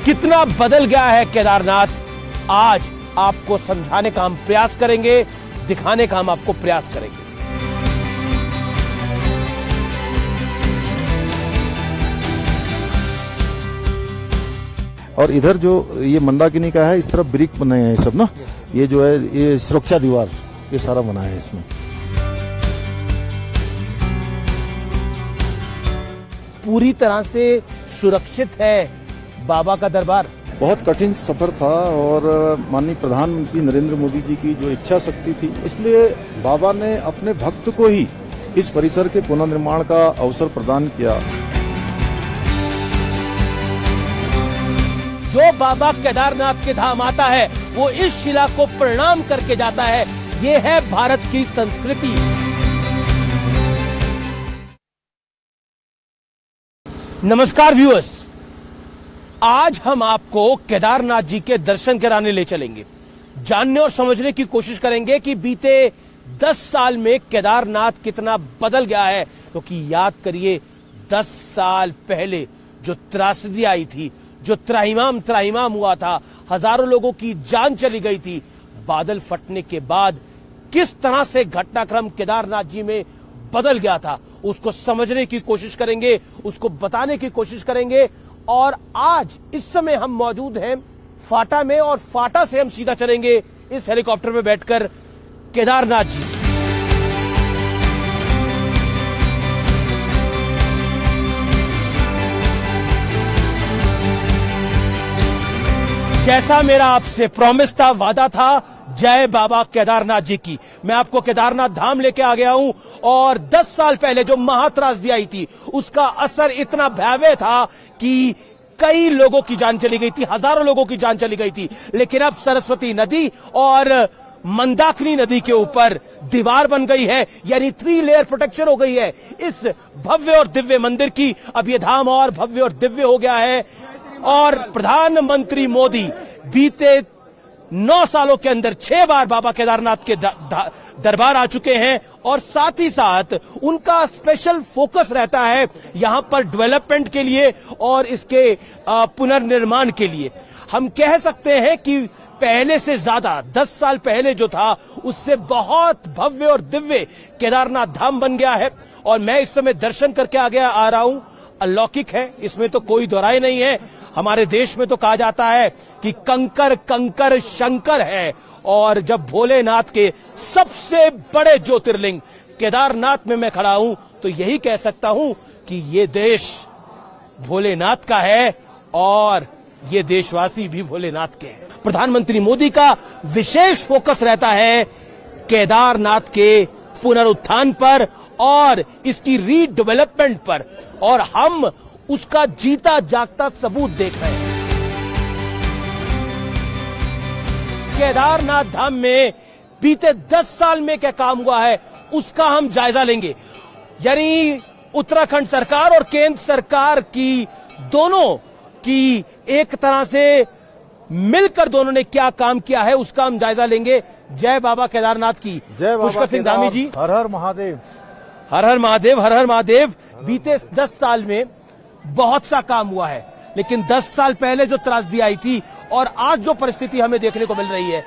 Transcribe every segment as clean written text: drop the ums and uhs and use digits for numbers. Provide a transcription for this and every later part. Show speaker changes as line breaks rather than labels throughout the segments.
कितना बदल गया है केदारनाथ, आज आपको समझाने का हम प्रयास करेंगे, दिखाने का हम आपको प्रयास करेंगे।
और इधर जो ये मंदाकिनी का है, इस तरफ ब्रिक बने हैं सब ना, ये जो है ये सुरक्षा दीवार ये सारा बना है इसमें।
पूरी तरह से सुरक्षित है बाबा का दरबार।
बहुत कठिन सफर था और माननीय प्रधानमंत्री नरेंद्र मोदी जी की जो इच्छा शक्ति थी, इसलिए बाबा ने अपने भक्त को ही इस परिसर के पुनर्निर्माण का अवसर प्रदान किया।
जो बाबा केदारनाथ के धाम आता है वो इस शिला को प्रणाम करके जाता है। ये है भारत की संस्कृति। नमस्कार व्यूअर्स, आज हम आपको केदारनाथ जी के दर्शन कराने ले चलेंगे। जानने और समझने की कोशिश करेंगे कि बीते 10 साल में केदारनाथ कितना बदल गया है। क्योंकि याद करिए, 10 साल पहले जो त्रासदी आई थी, जो त्राहिमाम हुआ था, हजारों लोगों की जान चली गई थी, बादल फटने के बाद किस तरह से घटनाक्रम केदारनाथ जी में बदल गया था, उसको समझने की कोशिश करेंगे, उसको बताने की कोशिश करेंगे। और आज इस समय हम मौजूद हैं फाटा में, और फाटा से हम सीधा चलेंगे इस हेलीकॉप्टर में बैठकर केदारनाथ जी। जैसा मेरा आपसे प्रॉमिस था, वादा था, जय बाबा केदारनाथ जी की। मैं आपको केदारनाथ धाम लेके आ गया हूं। और 10 साल पहले जो महात्रासदी आई थी, उसका असर इतना भयावह था कि कई लोगों की जान चली गई थी, हजारों लोगों की जान चली गई थी। लेकिन अब सरस्वती नदी और मंदाकिनी नदी के ऊपर दीवार बन गई है, यानी 3 लेयर प्रोटेक्शन हो गई है इस भव्य और दिव्य मंदिर की। अब ये धाम और भव्य और दिव्य हो गया है। और प्रधानमंत्री मोदी बीते 9 सालों के अंदर 6 बार बाबा केदारनाथ के दरबार आ चुके हैं। और साथ ही साथ उनका स्पेशल फोकस रहता है यहां पर डेवलपमेंट के लिए और इसके पुनर्निर्माण के लिए। हम कह सकते हैं कि पहले से ज्यादा 10 साल पहले जो था, उससे बहुत भव्य और दिव्य केदारनाथ धाम बन गया है। और मैं इस समय दर्शन करके आ रहा हूं। अलौकिक है, इसमें तो कोई दोहराई नहीं है। हमारे देश में तो कहा जाता है कि कंकर कंकर शंकर है। और जब भोलेनाथ के सबसे बड़े ज्योतिर्लिंग केदारनाथ में मैं खड़ा हूं, तो यही कह सकता हूं कि ये देश भोलेनाथ का है और ये देशवासी भी भोलेनाथ के हैं। प्रधानमंत्री मोदी का विशेष फोकस रहता है केदारनाथ के पुनरुत्थान पर और इसकी रीडेवलपमेंट पर, और हम उसका जीता जागता सबूत देख रहे हैं। केदारनाथ धाम में बीते 10 साल में क्या काम हुआ है, उसका हम जायजा लेंगे। यानी उत्तराखंड सरकार और केंद्र सरकार की, दोनों की एक तरह से मिलकर दोनों ने क्या काम किया है, उसका हम जायजा लेंगे। जय बाबा केदारनाथ की।
जय
पुष्कर सिंह धामी जी।
हर हर महादेव।
हर हर महादेव, हर हर महादेव। बीते 10 साल में बहुत सा काम हुआ है, लेकिन 10 साल पहले जो त्रासदी आई थी और आज जो परिस्थिति हमें देखने को मिल रही है,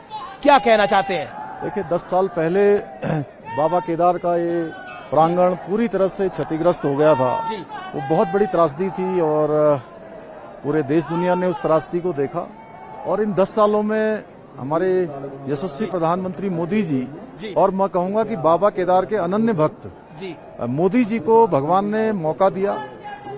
क्या कहना चाहते हैं?
देखिए, 10 साल पहले बाबा केदार का ये प्रांगण पूरी तरह से क्षतिग्रस्त हो गया था
जी।
वो बहुत बड़ी त्रासदी थी और पूरे देश दुनिया ने उस त्रासदी को देखा। और इन 10 सालों में हमारे यशस्वी प्रधानमंत्री मोदी जी और मैं कहूंगा कि बाबा केदार के अनन्य भक्त
जी,
मोदी जी को भगवान ने मौका दिया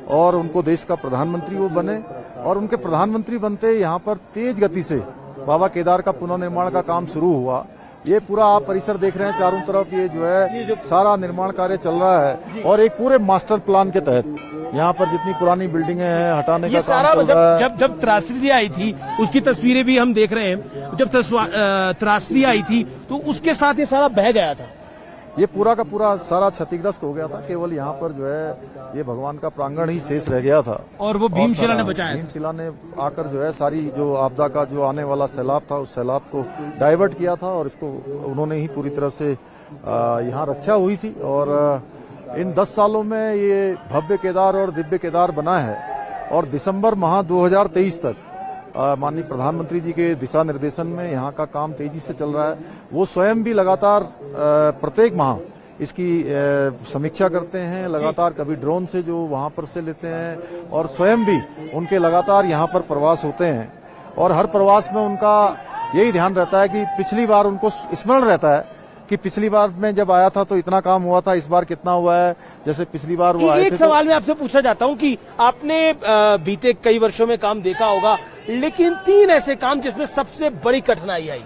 और उनको देश का प्रधानमंत्री वो बने। और उनके प्रधानमंत्री बनते यहाँ पर तेज गति से बाबा केदार का पुनर्निर्माण का काम शुरू हुआ। ये पूरा आप परिसर देख रहे हैं, चारों तरफ ये जो है सारा निर्माण कार्य चल रहा है। और एक पूरे मास्टर प्लान के तहत यहाँ पर जितनी पुरानी बिल्डिंगें हैं हटाने का काम चल रहा है।
जब त्रासदी आई थी, उसकी तस्वीरें भी हम देख रहे हैं। जब त्रासदी आई थी तो उसके साथ ये सारा बह गया था।
ये पूरा का पूरा सारा क्षतिग्रस्त हो गया था। केवल यहाँ पर जो है ये भगवान का प्रांगण ही शेष रह गया था।
और वो भीमशिला ने बचाया।
भीमशिला ने आकर जो है सारी जो आपदा का जो आने वाला सैलाब था, उस सैलाब को डाइवर्ट किया था और इसको उन्होंने ही पूरी तरह से यहाँ रक्षा हुई थी। और इन 10 सालों में ये भव्य केदार और दिव्य केदार बना है। और दिसंबर माह 2023 तक माननीय प्रधानमंत्री जी के दिशा निर्देशन में यहाँ का काम तेजी से चल रहा है। वो स्वयं भी लगातार प्रत्येक माह इसकी समीक्षा करते हैं, लगातार कभी ड्रोन से जो वहां पर से लेते हैं और स्वयं भी उनके लगातार यहाँ पर प्रवास होते हैं और हर प्रवास में उनका यही ध्यान रहता है कि पिछली बार उनको स्मरण रहता है कि पिछली बार में जब आया था तो इतना काम हुआ था, इस बार कितना हुआ है। जैसे पिछली बार वो आए थे।
एक सवाल मैं आपसे पूछना चाहता हूं कि आपने बीते कई वर्षों में काम देखा होगा, लेकिन 3 ऐसे काम जिसमें सबसे बड़ी कठिनाई आई।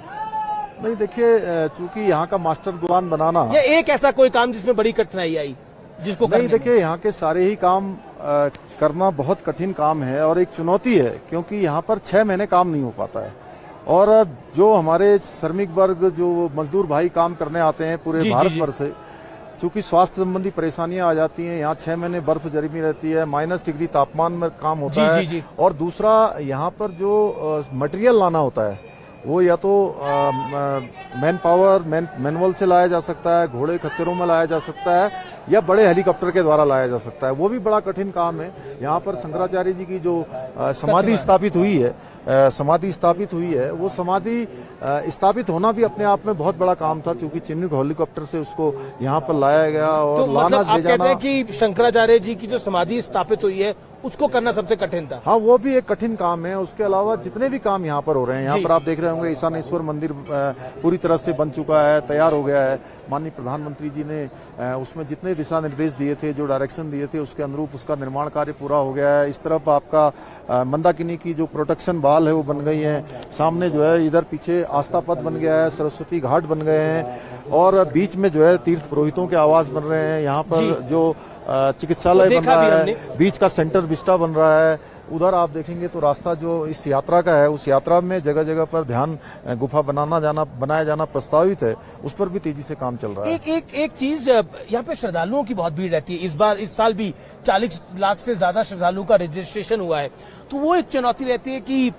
नहीं, देखिए, चूंकि यहाँ का मास्टर प्लान बनाना,
ये एक ऐसा कोई काम जिसमें बड़ी कठिनाई आई जिसको
नहीं, देखिए, यहाँ के सारे ही काम करना बहुत कठिन काम है और एक चुनौती है, क्योंकि यहाँ पर 6 महीने काम नहीं हो पाता है। और जो हमारे श्रमिक वर्ग, जो मजदूर भाई काम करने आते हैं पूरे भारत भर से, चूंकि स्वास्थ्य संबंधी परेशानियां आ जाती हैं, यहाँ 6 महीने बर्फ जमी रहती है, -डिग्री तापमान में काम होता है। और दूसरा, यहाँ पर जो मटेरियल लाना होता है वो या तो मैन पावर मैनुअल से लाया जा सकता है, घोड़े खच्चरों में लाया जा सकता है, या बड़े हेलीकॉप्टर के द्वारा लाया जा सकता है। वो भी बड़ा कठिन काम है। यहाँ पर शंकराचार्य जी की जो समाधि स्थापित हुई है, वो समाधि स्थापित होना भी अपने आप में बहुत बड़ा काम था, क्योंकि चिन्हित हेलीकॉप्टर से उसको यहाँ पर लाया गया और
तो
लाना
मतलब आप कहते हैं कि शंकराचार्य जी की जो समाधि स्थापित हुई है उसको करना सबसे कठिन था।
हाँ, वो भी एक कठिन काम है। उसके अलावा जितने भी काम यहाँ पर हो रहे हैं, यहाँ पर आप देख रहे होंगे ईशानेश्वर मंदिर पूरी तरह से बन चुका है, तैयार हो गया है। माननीय प्रधानमंत्री जी ने उसमें जितने दिशा निर्देश दिए थे, जो डायरेक्शन दिए थे, उसके अनुरूप उसका निर्माण कार्य पूरा हो गया है। इस तरफ आपका मंदाकिनी की जो प्रोटेक्शन वाल है वो बन गई है। सामने जो है इधर पीछे आस्था पथ बन गया है, सरस्वती घाट बन गए हैं और बीच में जो है तीर्थ पुरोहितों के आवास बन रहे हैं। यहाँ पर जो चिकित्सालय बन रहा है, बीच का सेंटर विस्टा बन रहा है। उधर आप देखेंगे तो रास्ता जो इस यात्रा का है, उस यात्रा में जगह जगह पर ध्यान गुफा बनाया जाना प्रस्तावित है, उस पर भी तेजी से काम चल रहा है।
एक चीज, यहाँ पे श्रद्धालुओं की बहुत भीड़ रहती है। इस साल भी 40 लाख से ज्यादा श्रद्धालुओं का रजिस्ट्रेशन हुआ है, तो वो एक चुनौती रहती है कि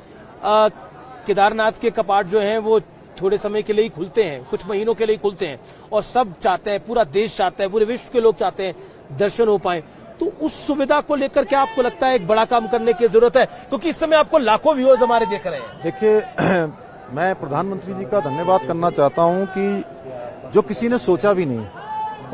केदारनाथ के कपाट जो हैं वो थोड़े समय के लिए ही खुलते हैं, कुछ महीनों के लिए ही खुलते हैं, और सब चाहते हैं, पूरा देश चाहता है, पूरे विश्व के लोग चाहते हैं दर्शन हो पाए। तो उस सुविधा को लेकर क्या आपको लगता है एक बड़ा काम करने की जरूरत है? क्योंकि इस समय आपको लाखों व्यूअर्स हमारे देख रहे हैं।
देखिए, मैं प्रधानमंत्री जी का धन्यवाद करना चाहता हूं कि जो किसी ने सोचा भी नहीं,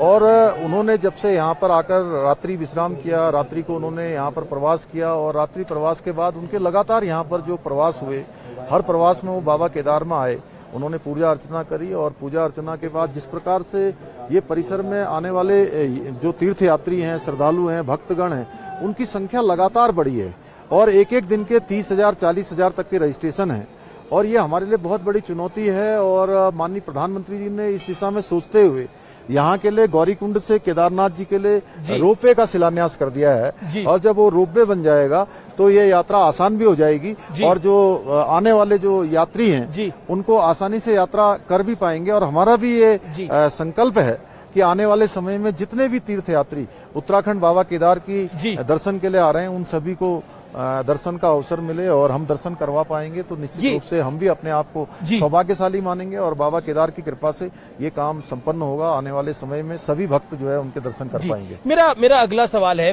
और उन्होंने जब से यहाँ पर आकर रात्रि विश्राम किया, रात्रि को उन्होंने यहाँ पर प्रवास किया, और रात्रि प्रवास के बाद उनके लगातार यहाँ पर जो प्रवास हुए, हर प्रवास में वो बाबा केदार में आए, उन्होंने पूजा अर्चना करी, और पूजा अर्चना के बाद जिस प्रकार से ये परिसर में आने वाले जो तीर्थ यात्री हैं, श्रद्धालु हैं, भक्तगण हैं, उनकी संख्या लगातार बढ़ी है और एक एक दिन के 30,000 40,000 तक के रजिस्ट्रेशन है। और ये हमारे लिए बहुत बड़ी चुनौती है। और माननीय प्रधानमंत्री जी ने इस दिशा में सोचते हुए यहाँ के लिए गौरीकुंड से केदारनाथ जी के लिए रोपवे का शिलान्यास कर दिया है, और जब वो रोपवे बन जाएगा तो ये यात्रा आसान भी हो जाएगी, और जो आने वाले जो यात्री हैं उनको आसानी से यात्रा कर भी पाएंगे। और हमारा भी ये संकल्प है कि आने वाले समय में जितने भी तीर्थ यात्री उत्तराखंड बाबा केदार की दर्शन के लिए आ रहे हैं, उन सभी को दर्शन का अवसर मिले और हम दर्शन करवा पाएंगे, तो निश्चित रूप से हम भी अपने आप को सौभाग्यशाली मानेंगे, और बाबा केदार की कृपा से ये काम संपन्न होगा। आने वाले समय में सभी भक्त जो है उनके दर्शन कर पाएंगे।
मेरा अगला सवाल है,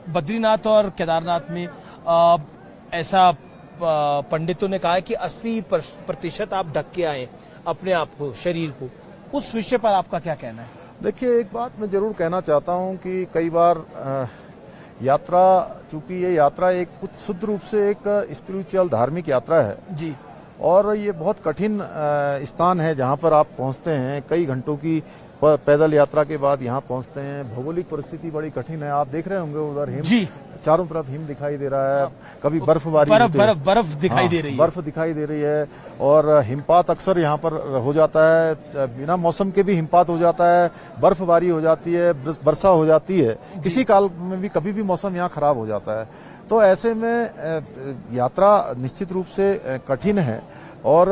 बद्रीनाथ और केदारनाथ में ऐसा पंडितों ने कहा है कि 80% आप ढक के आए अपने आप को, शरीर को। उस विषय पर आपका क्या कहना है?
देखिए, एक बात मैं जरूर कहना चाहता हूं कि कई बार यात्रा, चूंकि ये यात्रा एक कुछ शुद्ध रूप से एक स्पिरिचुअल धार्मिक यात्रा है
जी, और
ये बहुत कठिन स्थान है जहां पर आप पहुंचते हैं। कई घंटों की पैदल यात्रा के बाद यहाँ पहुंचते हैं। भौगोलिक परिस्थिति बड़ी कठिन है, आप देख रहे होंगे उधर हिम, चारों तरफ हिम दिखाई दे रहा है, कभी बर्फबारी,
बर्फ दिखाई दे रही है,
बर्फ दिखाई दे रही है, और हिमपात अक्सर यहाँ पर हो जाता है। बिना मौसम के भी हिमपात हो जाता है, बर्फबारी हो जाती है, वर्षा हो जाती है, किसी काल में भी कभी भी मौसम यहाँ खराब हो जाता है। तो ऐसे में यात्रा निश्चित रूप से कठिन है, और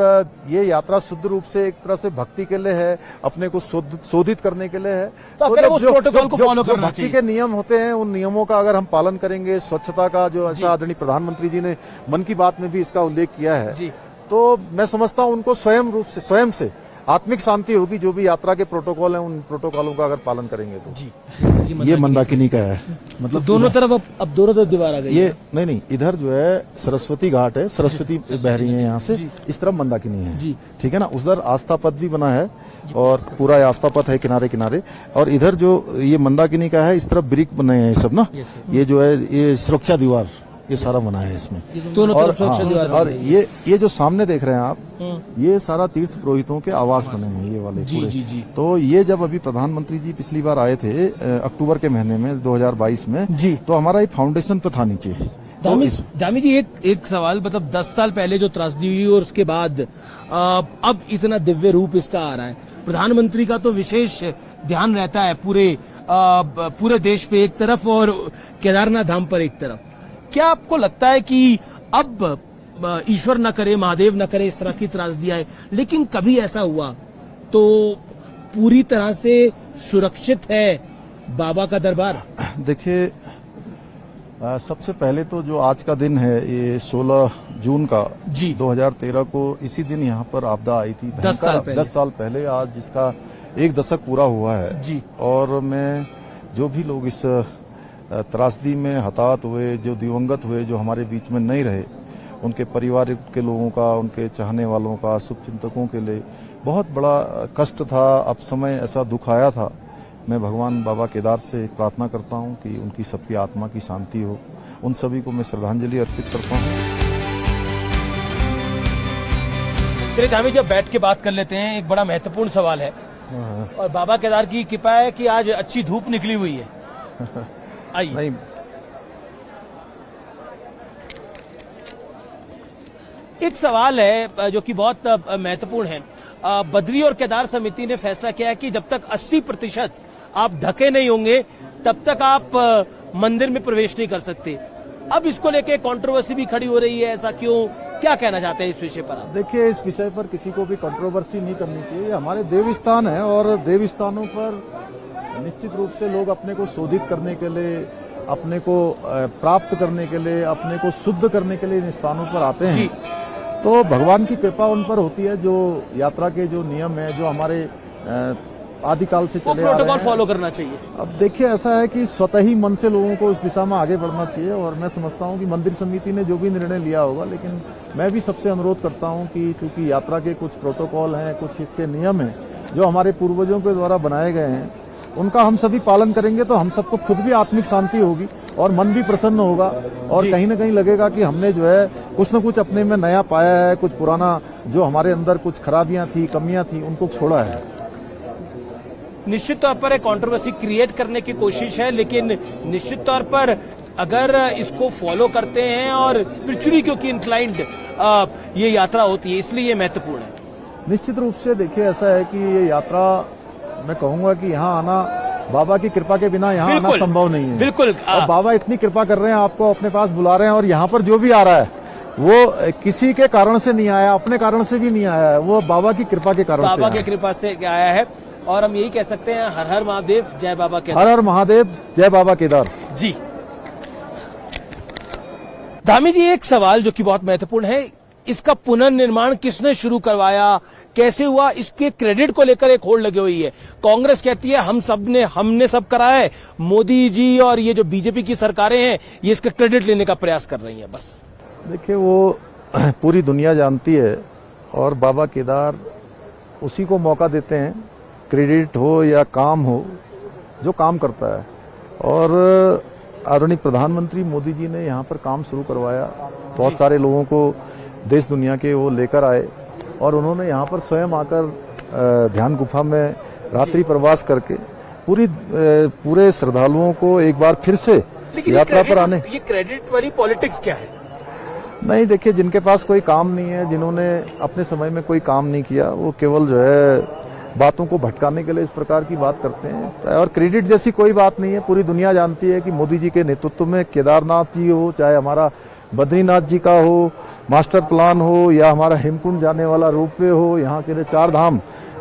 ये यात्रा शुद्ध रूप से एक तरह से भक्ति के लिए है, अपने को शोधित करने के लिए है।
तो अगर उस प्रोटोकॉल को फॉलो करना
भक्ति के नियम होते हैं, उन नियमों का अगर हम पालन करेंगे, स्वच्छता का जो ऐसा आदरणीय प्रधानमंत्री जी ने मन की बात में भी इसका उल्लेख किया है, तो मैं समझता हूं उनको स्वयं से आत्मिक शांति होगी। जो भी यात्रा के प्रोटोकॉल हैं, उन प्रोटोकॉलों का अगर पालन करेंगे तो। ये मंदाकिनी का है। मतलब
दोनों तरफ अब दोनों तरफ दीवार आ गई।
ये नहीं, इधर जो है सरस्वती घाट है, सरस्वती बह रही है यहाँ से, इस तरफ मंदाकिनी है, ठीक है ना। उधर आस्था पथ भी बना है और पूरा आस्था पथ है किनारे किनारे, और इधर जो ये मंदाकिनी का है, इस तरफ ब्रिक बने हैं सब ना, ये जो है ये सुरक्षा दीवार, ये सारा बना है इसमें
दोनों
और
तरफ सुरक्षा दीवार।
और ये जो सामने देख रहे हैं आप, ये सारा तीर्थ पुरोहितों के आवास बने हैं, ये वाले पूरे।
जी।
तो ये जब अभी प्रधानमंत्री जी पिछली बार आए थे अक्टूबर के महीने में 2022 में
जी,
तो हमारा ये फाउंडेशन पे था नीचे।
दामी जी एक सवाल, मतलब 10 साल पहले जो त्रासदी हुई और उसके बाद अब इतना दिव्य रूप इसका आ रहा है। प्रधानमंत्री का तो विशेष ध्यान रहता है पूरे देश पे एक तरफ और केदारनाथ धाम पर एक तरफ। क्या आपको लगता है कि अब ईश्वर न करे, महादेव न करे, इस तरह की त्रासदी आए, लेकिन कभी ऐसा हुआ तो पूरी तरह से सुरक्षित है बाबा का दरबार?
देखिए, सबसे पहले तो जो आज का दिन है, ये 16 जून का
जी
2013 को, इसी दिन यहाँ पर आपदा आई थी।
10 साल पहले
आज जिसका 1 दशक पूरा हुआ है
जी।
और मैं जो भी लोग इस त्रासदी में हताहत हुए, जो दिवंगत हुए, जो हमारे बीच में नहीं रहे, उनके परिवार के लोगों का, उनके चाहने वालों का, शुभचिंतकों के लिए बहुत बड़ा कष्ट था। अब समय ऐसा दुख आया था। मैं भगवान बाबा केदार से प्रार्थना करता हूं कि उनकी सबकी आत्मा की शांति हो। उन सभी को मैं श्रद्धांजलि अर्पित करता हूं।
चलिए धामी जी, बैठ के बात कर लेते हैं। एक बड़ा महत्वपूर्ण सवाल है और बाबा केदार की कृपा है कि आज अच्छी धूप निकली हुई है। आइए।
नहीं,
एक सवाल है जो कि बहुत महत्वपूर्ण है। बद्री और केदार समिति ने फैसला किया है कि जब तक 80% आप ढके नहीं होंगे तब तक आप मंदिर में प्रवेश नहीं कर सकते। अब इसको लेके कंट्रोवर्सी भी खड़ी हो रही है, ऐसा क्यों? क्या कहना चाहते हैं इस विषय पर आप?
देखिए, इस विषय पर किसी को भी कंट्रोवर्सी नहीं करनी चाहिए। हमारे देव स्थान है और देव स्थानों पर निश्चित रूप से लोग अपने को शोधित करने के लिए, अपने को प्राप्त करने के लिए, अपने को शुद्ध करने के लिए इन स्थानों पर आते हैं। तो भगवान की कृपा उन पर होती है। जो यात्रा के जो नियम है, जो हमारे आदिकाल से चले आ रहे हैं,
प्रोटोकॉल फॉलो करना चाहिए।
अब देखिए, ऐसा है कि स्वतः ही मन से लोगों को इस दिशा में आगे बढ़ना चाहिए और मैं समझता हूं कि मंदिर समिति ने जो भी निर्णय लिया होगा, लेकिन मैं भी सबसे अनुरोध करता हूं कि चूंकि यात्रा के कुछ प्रोटोकॉल हैं, कुछ इसके नियम हैं जो हमारे पूर्वजों के द्वारा बनाए गए हैं, उनका हम सभी पालन करेंगे तो हम सबको खुद भी आत्मिक शांति होगी और मन भी प्रसन्न होगा और कहीं ना कहीं लगेगा कि हमने जो है कुछ न कुछ अपने में नया पाया है, कुछ पुराना जो हमारे अंदर कुछ खराबियां थी, कमियां थी, उनको छोड़ा है।
निश्चित तौर पर एक कंट्रोवर्सी क्रिएट करने की कोशिश है, लेकिन निश्चित तौर पर अगर इसको फॉलो करते हैं और स्पिरिचुअली क्योंकि इंक्लाइंड ये यात्रा होती है, इसलिए ये महत्वपूर्ण है।
निश्चित रूप से देखिए, ऐसा है कि ये यात्रा, मैं कहूंगा कि यहाँ आना बाबा की कृपा के बिना यहाँ आना संभव नहीं है।
बिल्कुल।
और बाबा इतनी कृपा कर रहे हैं, आपको अपने पास बुला रहे हैं और यहाँ पर जो भी आ रहा है वो किसी के कारण से नहीं आया, अपने कारण से भी नहीं आया है, वो बाबा की कृपा के कारण
बाबा की कृपा से आया है। और हम यही कह सकते हैं, हर हर महादेव जय बाबा केदार।
हर हर महादेव जय बाबा केदार
जी। धामी जी, एक सवाल जो कि बहुत महत्वपूर्ण है, इसका पुनर्निर्माण किसने शुरू करवाया, कैसे हुआ, इसके क्रेडिट को लेकर एक होड़ लगी हुई है। कांग्रेस कहती है हमने सब कराया है, मोदी जी और ये जो बीजेपी की सरकारें हैं ये इसका क्रेडिट लेने का प्रयास कर रही हैं। बस
देखिए, वो पूरी दुनिया जानती है और बाबा केदार उसी को मौका देते हैं, क्रेडिट हो या काम हो, जो काम करता है। और आदरणीय प्रधानमंत्री मोदी जी ने यहाँ पर काम शुरू करवाया, बहुत सारे लोगों को देश दुनिया के वो लेकर आए और उन्होंने यहाँ पर स्वयं आकर ध्यान गुफा में रात्रि प्रवास करके पूरे श्रद्धालुओं को एक बार फिर से यात्रा पर आने।
ये क्रेडिट वाली पॉलिटिक्स क्या है?
नहीं, देखिए, जिनके पास कोई काम नहीं है, जिन्होंने अपने समय में कोई काम नहीं किया, वो केवल जो है बातों को भटकाने के लिए इस प्रकार की बात करते हैं। और क्रेडिट जैसी कोई बात नहीं है। पूरी दुनिया जानती है कि मोदी जी के नेतृत्व में केदारनाथ जी हो, चाहे हमारा बद्रीनाथ जी का हो मास्टर प्लान हो, या हमारा हेमकुंड जाने वाला रोपवे हो, यहाँ के लिए 4 धाम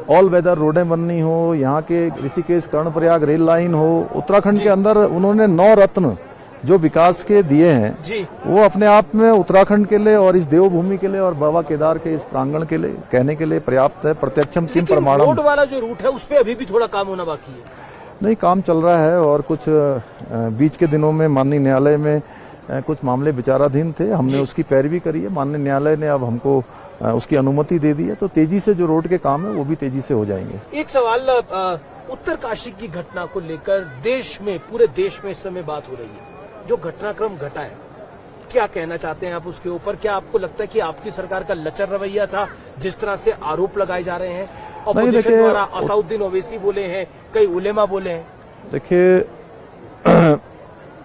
ऑल वेदर रोडें बननी हो, यहाँ के ऋषिकेश कर्णप्रयाग रेल लाइन हो, उत्तराखंड के अंदर उन्होंने 9 रत्न जो विकास के दिए हैं, वो अपने आप में उत्तराखंड के लिए और इस देवभूमि के लिए और बाबा केदार के इस प्रांगण के लिए कहने के लिए पर्याप्त है। प्रत्यक्षम किम प्रमाणम।
रोड वाला जो रूट है उस पे अभी भी थोड़ा काम होना बाकी है।
नहीं, काम चल रहा है और कुछ बीच के दिनों में माननीय न्यायालय में कुछ मामले विचाराधीन थे, हमने उसकी पैरवी करी है। माननीय न्यायालय ने अब हमको उसकी अनुमति दे दी है, तो तेजी से जो रोड के काम है वो भी तेजी से हो जाएंगे।
एक सवाल, उत्तरकाशी की घटना को लेकर देश में, पूरे देश में इस समय बात हो रही है। जो घटनाक्रम घटा है, क्या कहना चाहते हैं आप उसके ऊपर? क्या आपको लगता है कि आपकी सरकार का लचर रवैया था, जिस तरह से आरोप लगाए जा रहे हैं? ऑपोजिशन द्वारा असाउद्दीन ओवैसी बोले हैं, कई उलेमा बोले हैं।
देखिए,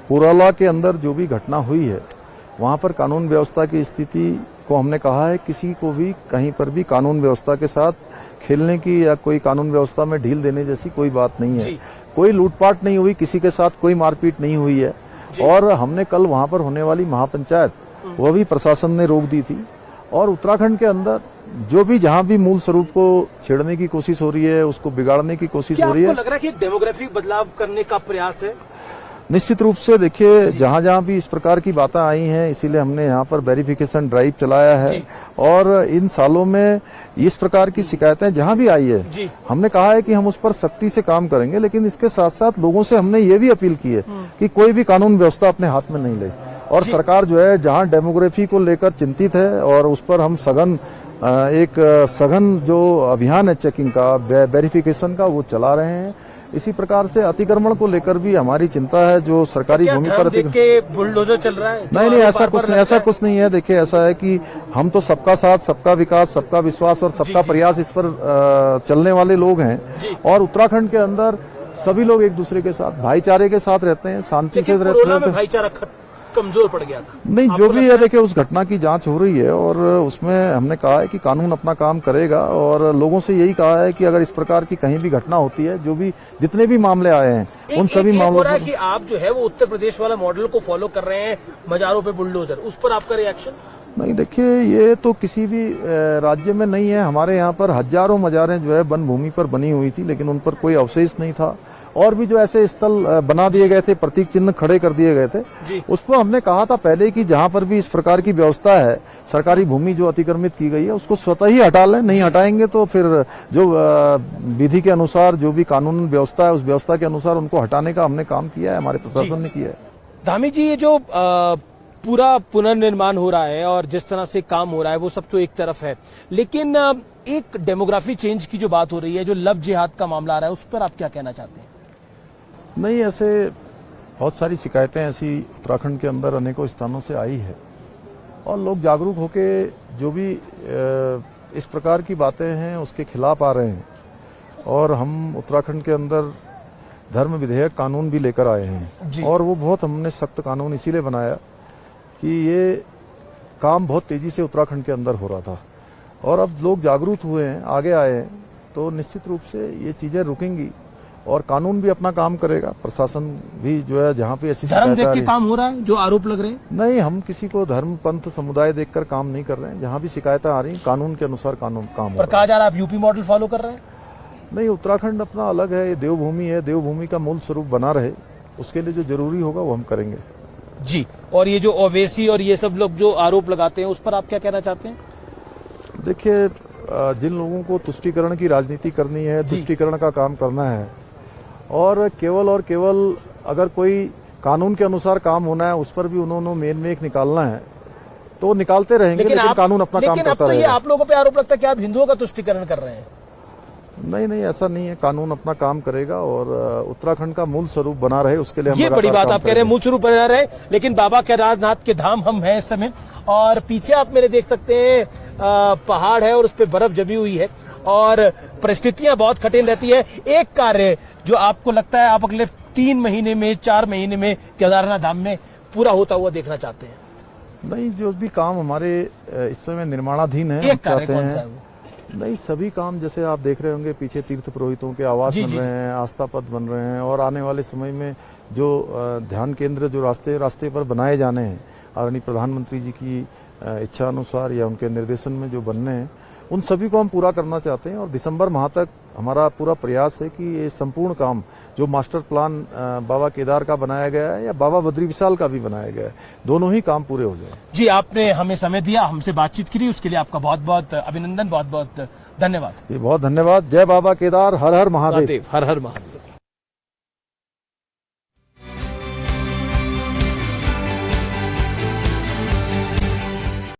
पुराला के अंदर जो भी घटना हुई है, वहां पर कानून व्यवस्था की स्थिति को हमने कहा है किसी को भी कहीं पर भी कानून व्यवस्था के साथ खेलने की या कोई कानून व्यवस्था में ढील देने जैसी कोई बात नहीं है। कोई लूटपाट नहीं हुई, किसी के साथ कोई मारपीट नहीं हुई है। और हमने कल वहां पर होने वाली महापंचायत वह भी प्रशासन ने रोक दी थी। और उत्तराखंड के अंदर जो भी जहां भी मूल स्वरूप को छेड़ने की कोशिश हो रही है, उसको बिगाड़ने की कोशिश हो रही है।
आपको लग रहा है कि डेमोग्राफिक बदलाव करने का प्रयास है?
निश्चित रूप से देखिए, जहां जहां भी इस प्रकार की बातें आई हैं, इसीलिए हमने यहाँ पर वेरिफिकेशन ड्राइव चलाया है। और इन सालों में इस प्रकार की शिकायतें जहां भी आई है, हमने कहा है कि हम उस पर सख्ती से काम करेंगे। लेकिन इसके साथ साथ लोगों से हमने ये भी अपील की है कि कोई भी कानून व्यवस्था अपने हाथ में नहीं ले। और सरकार जो है जहां डेमोग्राफी को लेकर चिंतित है और उस पर हम सघन जो अभियान है चेकिंग का, वेरिफिकेशन का, वो चला रहे हैं। इसी प्रकार से अतिक्रमण को लेकर भी हमारी चिंता है। जो सरकारी भूमि पर
बुलडोजर चल रहा है?
नहीं, ऐसा कुछ नहीं है। देखिए, ऐसा है कि हम तो सबका साथ, सबका विकास, सबका विश्वास और सबका प्रयास इस पर चलने वाले लोग हैं। और उत्तराखंड के अंदर सभी लोग एक दूसरे के साथ भाईचारे के साथ रहते हैं, शांति से रहते हैं।
भाईचारा कमजोर पड़ गया था?
नहीं, जो भी है, देखिए, उस घटना की जांच हो रही है और उसमें हमने कहा है कि कानून अपना काम करेगा। और लोगों से यही कहा है कि अगर इस प्रकार की कहीं भी घटना होती है, जो भी जितने भी मामले आए हैं, उन सभी मामलों
पर कि आप जो है वो उत्तर प्रदेश वाला मॉडल को फॉलो कर रहे हैं, मजारों पे बुलडोजर, उस पर आपका रिएक्शन?
नहीं, देखिए, ये तो किसी भी राज्य में नहीं है। हमारे यहाँ पर हजारों मजारें जो है वन भूमि पर बनी हुई थी, लेकिन उन पर कोई अवशेष नहीं था। और भी जो ऐसे स्थल बना दिए गए थे, प्रतीक चिन्ह खड़े कर दिए गए थे, उस पर हमने कहा था पहले कि जहां पर भी इस प्रकार की व्यवस्था है, सरकारी भूमि जो अतिक्रमित की गई है, उसको स्वतः ही हटा लें। नहीं हटाएंगे तो फिर जो विधि के अनुसार जो भी कानून व्यवस्था है, उस व्यवस्था के अनुसार उनको हटाने का हमने काम किया है, हमारे प्रशासन ने किया है।
धामी जी, ये जो पूरा पुनर्निर्माण हो रहा है और जिस तरह से काम हो रहा है, वो सब तो एक तरफ है, लेकिन एक डेमोग्राफी चेंज की जो बात हो रही है, जो लव जिहाद का मामला आ रहा है, उस पर आप क्या कहना चाहते हैं?
नहीं, ऐसे बहुत सारी शिकायतें ऐसी उत्तराखंड के अंदर अनेकों स्थानों से आई है और लोग जागरूक होके जो भी इस प्रकार की बातें हैं उसके खिलाफ आ रहे हैं। और हम उत्तराखंड के अंदर धर्म विधेयक कानून भी लेकर आए हैं और वो बहुत हमने सख्त कानून इसीलिए बनाया कि ये काम बहुत तेजी से उत्तराखंड के अंदर हो रहा था। और अब लोग जागरूक हुए हैं, आगे आए हैं, तो निश्चित रूप से ये चीजें रुकेंगी और कानून भी अपना काम करेगा। प्रशासन भी जो है जहां पे ऐसी
धर्म देख के काम हो रहा है, जो आरोप लग रहे हैं? नहीं,
हम किसी को धर्म, पंथ, समुदाय देखकर काम नहीं कर रहे हैं। जहां भी शिकायतें आ रही हैं, कानून के अनुसार काम हो रहा है।
कहा जा रहा है आप यूपी मॉडल फॉलो कर रहे हैं?
नहीं, उत्तराखंड अपना अलग है, ये देवभूमि है, देवभूमि का मूल स्वरूप बना रहे, उसके लिए जो जरूरी होगा वो हम करेंगे।
जी, और ये जो ओवैसी और ये सब लोग जो आरोप लगाते हैं, उस पर आप क्या कहना चाहते हैं?
देखिए, जिन लोगों को तुष्टीकरण की राजनीति करनी है, तुष्टीकरण का काम करना है और केवल अगर कोई कानून के अनुसार काम होना है, उस पर भी उन्होंने मेन मेक निकालना है तो निकालते रहेंगे। लेकिन कानून अपना काम करता रहेगा।
ये आप लोगों पे आरोप लगता है कि आप हिंदुओं का तुष्टीकरण कर रहे हैं?
नहीं, ऐसा नहीं है। कानून अपना काम करेगा और उत्तराखंड का मूल स्वरूप बना रहे, उसके लिए हम
ये बड़ी बात आप कह रहे हैं, मूल स्वरूप बना रहे। लेकिन बाबा केदारनाथ के धाम हम हैं इस समय और पीछे आप मेरे देख सकते हैं पहाड़ है और उस पर बर्फ जमी हुई है और परिस्थितियां बहुत कठिन रहती है। एक कार्य जो आपको लगता है आप अगले 3 महीने में, 4 महीने में केदारनाथ धाम में पूरा होता हुआ देखना चाहते हैं?
नहीं, जो भी काम हमारे इस समय निर्माणाधीन है,
एक कार्य कौन सा है वो?
नहीं, सभी काम जैसे आप देख रहे होंगे, पीछे तीर्थ पुरोहितों के आवास बन रहे हैं, आस्था पथ बन रहे हैं और आने वाले समय में जो ध्यान केंद्र जो रास्ते पर बनाए जाने हैं, आदरणीय प्रधानमंत्री जी की इच्छा अनुसार या उनके निर्देशन में जो बनने हैं, उन सभी को हम पूरा करना चाहते हैं। और दिसंबर माह तक हमारा पूरा प्रयास है कि ये संपूर्ण काम जो मास्टर प्लान बाबा केदार का बनाया गया है या बाबा बद्री विशाल का भी बनाया गया है, दोनों ही काम पूरे हो जाए।
जी, आपने हमें समय दिया, हमसे बातचीत की, उसके लिए आपका बहुत बहुत अभिनंदन, बहुत बहुत धन्यवाद।
बहुत धन्यवाद। जय बाबा केदार, हर हर महादेव।
हर हर महादेव।